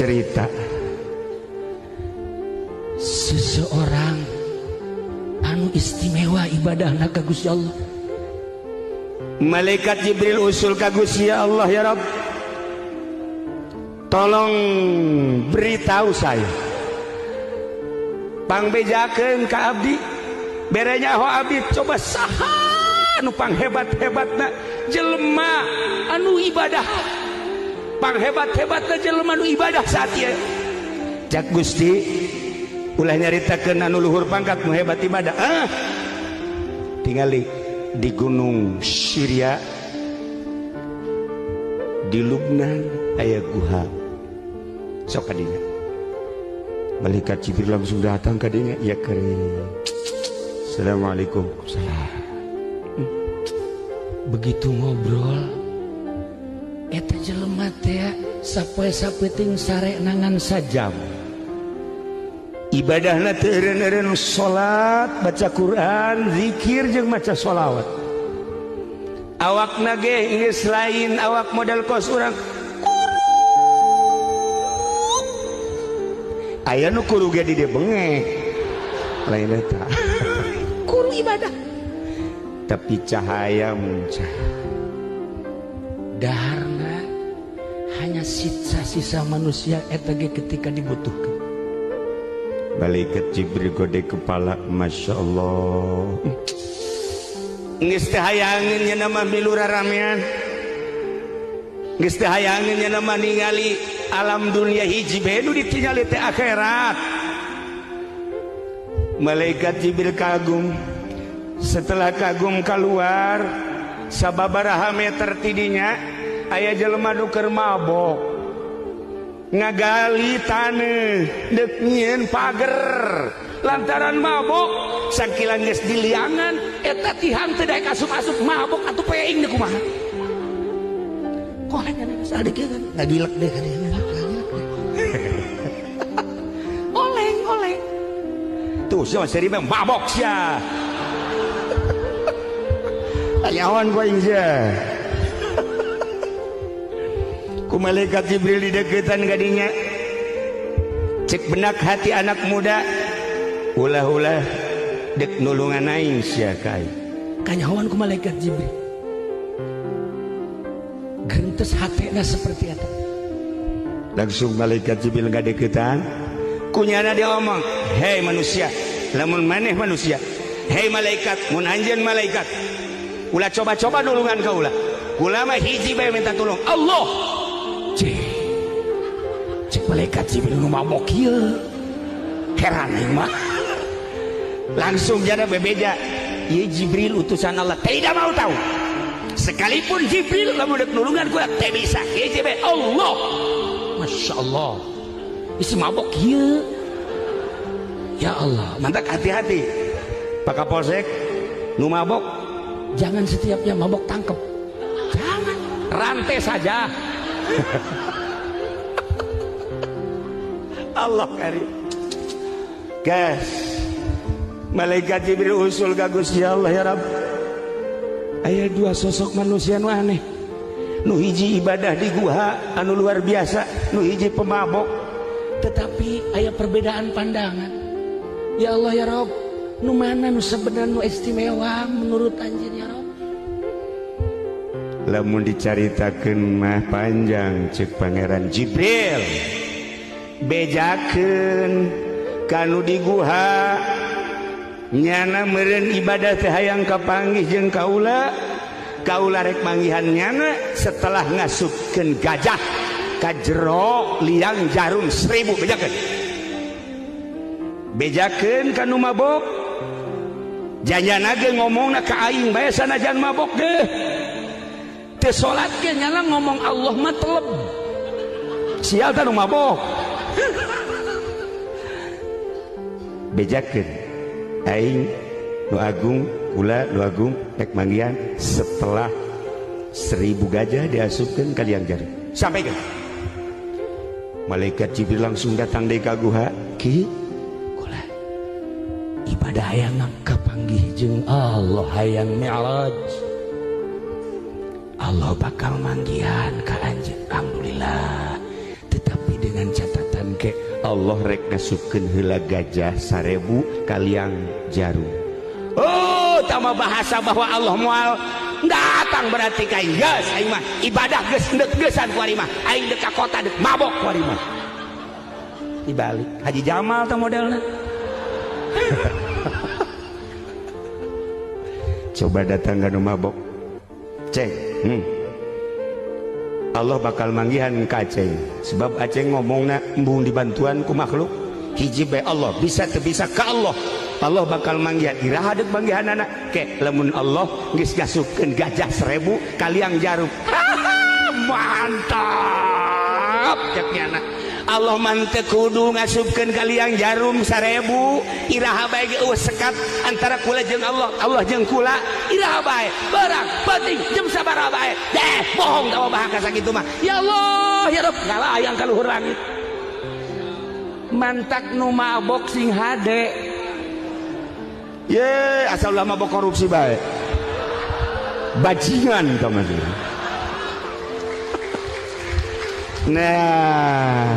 cerita seseorang anu istimewa ibadahna ka Gusti Allah. Malaikat Jibril usul ka Gusti Allah, ya Rabb, tolong beritahu saya, pangbejakeun ka abdi berenya ho abdi coba saha anu panghebat-hebatna jelema anu ibadah, panghebat-hebatna jelema anu ibadah saat ieu. Cak Gusti ulah nyaritakeun anu luhur pangkat nu hebat ibadah. Tingali di gunung Syria, di Lubnan aya guha, sok kadinya. Malaikat Jibril langsung datang kadinya, ya kering. Assalamualaikum. Begitu ngobrol eta jelema teh sapoe-sapoe ting sare nangan sajam. Ibadahna teu eureun-eureun salat, baca Quran, zikir jeung maca sholawat. Awakna ge geus lain awak model kos urang. Aya nu kuru ge di dieu bengek. Lain eta. Kuru ibadah. Tapi cahaya muncul. Daharna hanya sisa-sisa manusia eta ge ketika dibutuhkan. Malaikat Jibril gode kepala, Masya Allah. Geus teu hayangeun nya nama milu raramean, geus teu hayangeun nya nama ningali alam dunia hiji bae nu ditingali teh akhirat. Malaikat Jibril kagum. Setelah kagum keluar sababaraha meter tidinya aya jelema nu keur mabok ngagali taneuh deuk nyieun pager lantaran mabok. Sakilan geus diliangan eta tihang teu daek asup-asup mabok atuh peing deuk kumaha. Koleng anu sadeukeun kan ngagilek deh kan. Oleng tuh sia seri mabok sia. Ayawan ku aing sia. Ku malaikat Jibril di deketan gadinya, cek benak hati anak muda, ulah-ulah dek nulungan aing sia kai. Kanyawan ku malaikat Jibril. Gentes hatena seperti eta. Langsung malaikat Jibril ngadeketan, kunyana dia omong, "Hei manusia, lamun maneh manusia, hei malaikat, mun anjeun malaikat, ulah coba-coba nulungan ka ulah. Ulah mah hiji bae minta tulung, Allah." Cek malaikat Jibril nu mabok ieu. Heran aing mah. Langsung jana bebeja, ieu Jibril utusan Allah, tidak mau tahu. Sekalipun Jibril lamun deuk nulungan ku teh bisa. Ieu Jibril Allah. Masya Allah. Isi mabok ieu. Ya Allah, mantak hati-hati. Pak Kapolsek nu mabok jangan setiapnya mabok tangkep. Jangan, rantai saja. Allah karim. Guys, malaikat Jibril usul ka Gusti Allah, ya Rabb. Aya dua sosok manusia nu aneh. Nu hiji ibadah di guha anu luar biasa, nu hiji pemabok. Tetapi aya perbedaan pandangan. Ya Allah, ya Rabb, nu mana nu sebenarnya nu istimewa menurut anjeun, ya Rabb? Lamun dicaritakeun mah panjang, cek Pangeran Jibril. Bejakeun kanu di guha nyana meureun ibadah teh hayang kapanggih jeung kaula. Kaula rek manggihan nyana setelah ngasupkeun gajah ka jero liang jarum 1000. Bejakeun kanu mabok janjana ge ngomongna ka aing bae sanajan mabok deh. Teu salat ge nyana ngomong Allah mah teleb. Sial teh nu mabok. Bejakeun aing nu agung, kula nu agung rek manggihan setelah 1000 gajah diasupkeun ka liang jarum. Sampaikan. Malaikat Jibril langsung datang deui ka guha. Ki, kula ibadah hayang kapanggih jeung Allah, hayang mi'raj. Allah bakal manggihan ka anjeun, alhamdulillah. Tetapi dengan dengan catatan ke Allah rek ngasupkeun heula gajah 1000 kaliang jarum. Oh, tama bahasa bahwa Allah moal datang berarti kain geus aing mah ibadah geus geus-geusan ku ari mah aing deuk ka kota deuk mabok ku ari mah. Dibalik Haji Jamal tah modelna. Coba datang ka nu mabok. Ceng. Allah bakal manggihan ka Aceng sebab Aceng ngomongna embung dibantuan ku makhluk hiji bae Allah bisa teu bisa ka Allah. Allah bakal manggihan iraha deuk manggihan anak ke lamun Allah geus gasupkeun gajah 1000 kaliang jarum. Mantap ceknya anak. Allah mantep kudu ngasupkeun kaliang jarum 1000 iraha bae ge sekat antara kula jeung Allah jeung kula iraha bae barang penting jeung sabaraha bae bohong tawa bahaka sakitu mah ya Allah ya Rabb ngalayang ka luhur langit mantak nu mabok sing hade ye asal ulah mabok korupsi bae bajingan tah mah. Nah